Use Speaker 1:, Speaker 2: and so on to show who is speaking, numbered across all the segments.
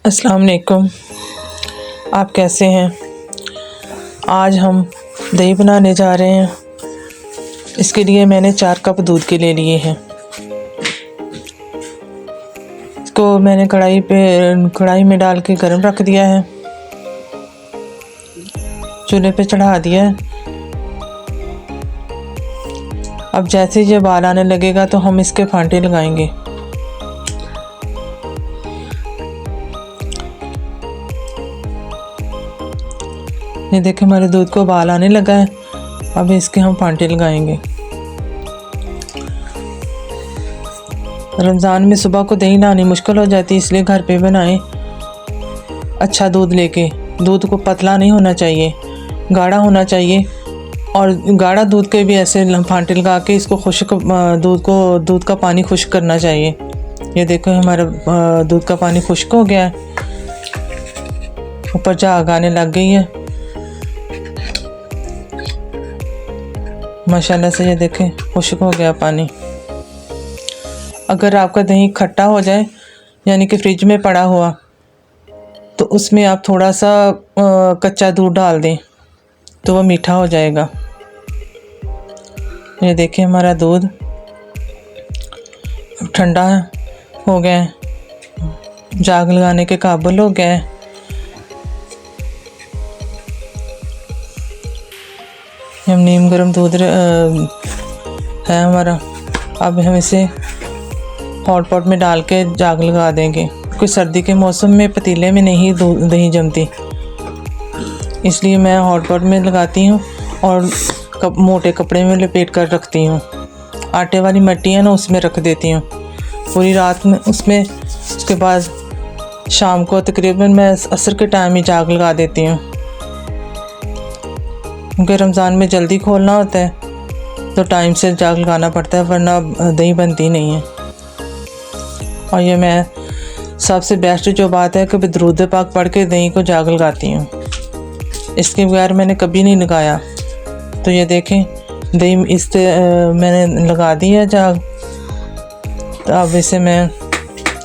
Speaker 1: अस्सलाम वालेकुम। आप कैसे हैं? आज हम दही बनाने जा रहे हैं। इसके लिए मैंने 4 कप दूध के ले लिए हैं। इसको मैंने कढ़ाई में डाल के गर्म रख दिया है, चूल्हे पे चढ़ा दिया है। अब जैसे ये उबाल आने लगेगा तो हम इसके फांटे लगाएंगे। ये देखिए हमारे दूध को उबाल आने लगा है। अब इसके हम फांटे लगाएंगे। रमज़ान में सुबह को दही लानी मुश्किल हो जाती है, इसलिए घर पे बनाएं अच्छा दूध लेके। दूध को पतला नहीं होना चाहिए, गाढ़ा होना चाहिए। और गाढ़ा दूध के भी ऐसे फांटे लगा के इसको दूध का पानी खुश्क करना चाहिए। ये देखो हमारा दूध का पानी खुश्क हो गया है, ऊपर झाग आने लग गई है माशाल्लाह से। ये देखें खुश्क हो गया पानी। अगर आपका दही खट्टा हो जाए यानी कि फ्रिज में पड़ा हुआ, तो उसमें आप थोड़ा सा कच्चा दूध डाल दें तो वह मीठा हो जाएगा। ये देखिए हमारा दूध ठंडा हो गया है, झाग लगाने के काबिल हो गया है। हम नीम गर्म दूध है हमारा। अब हम इसे हॉट पॉट में डाल के झाग लगा देंगे, क्योंकि सर्दी के मौसम में पतीले में नहीं दही जमती, इसलिए मैं हॉट पॉट में लगाती हूँ और मोटे कपड़े में लपेट कर रखती हूँ। आटे वाली मट्टी है ना, उसमें रख देती हूँ पूरी रात में उसमें। उसके बाद शाम को तकरीबन मैं असर के टाइम ही झाग लगा देती हूँ, क्योंकि रमज़ान में जल्दी खोलना होता है तो टाइम से झाग लगाना पड़ता है, वरना दही बनती नहीं है। और ये मैं सबसे बेस्ट जो बात है कि दुरूद पाक पढ़ के दही को झाग लगाती हूँ, इसके बगैर मैंने कभी नहीं लगाया। तो ये देखें दही मैंने लगा दी है झाग। तो अब इसे मैं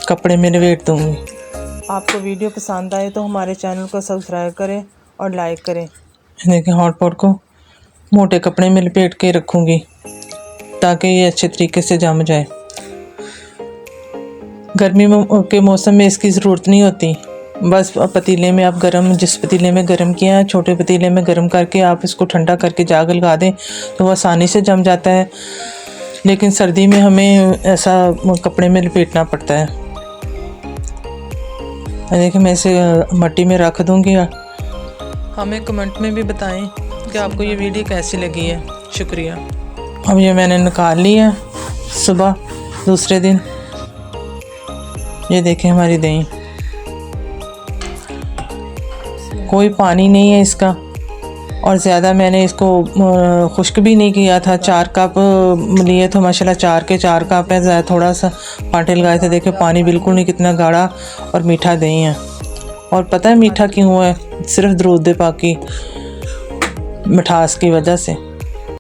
Speaker 1: कपड़े में लपेट दूँगी। आपको वीडियो पसंद आए तो हमारे चैनल को सब्सक्राइब करें और लाइक करें। देखें हॉट पॉट को मोटे कपड़े में लपेट के रखूँगी ताकि ये अच्छे तरीके से जम जाए। गर्मी के मौसम में इसकी ज़रूरत नहीं होती, बस पतीले में आप जिस पतीले में गर्म किया है, छोटे पतीले में गर्म करके आप इसको ठंडा करके झाग लगा दें तो वह आसानी से जम जाता है। लेकिन सर्दी में हमें ऐसा कपड़े में लपेटना पड़ता है। देखिए मैं इसे मट्टी में रख दूँगी। हमें कमेंट में भी बताएं कि आपको ये वीडियो कैसी लगी है। शुक्रिया। अब ये मैंने निकाल लिया सुबह दूसरे दिन। ये देखें हमारी दही, कोई पानी नहीं है इसका, और ज़्यादा मैंने इसको खुश्क भी नहीं किया था। 4 कप लिए तो माशाल्लाह 4 के 4 कप है। ज़्यादा थोड़ा सा फांटे लगाए थे। देखे पानी बिल्कुल नहीं, कितना गाढ़ा और मीठा दही है। और पता है मीठा क्यों है? सिर्फ दुरूद पाक की मिठास की वजह से।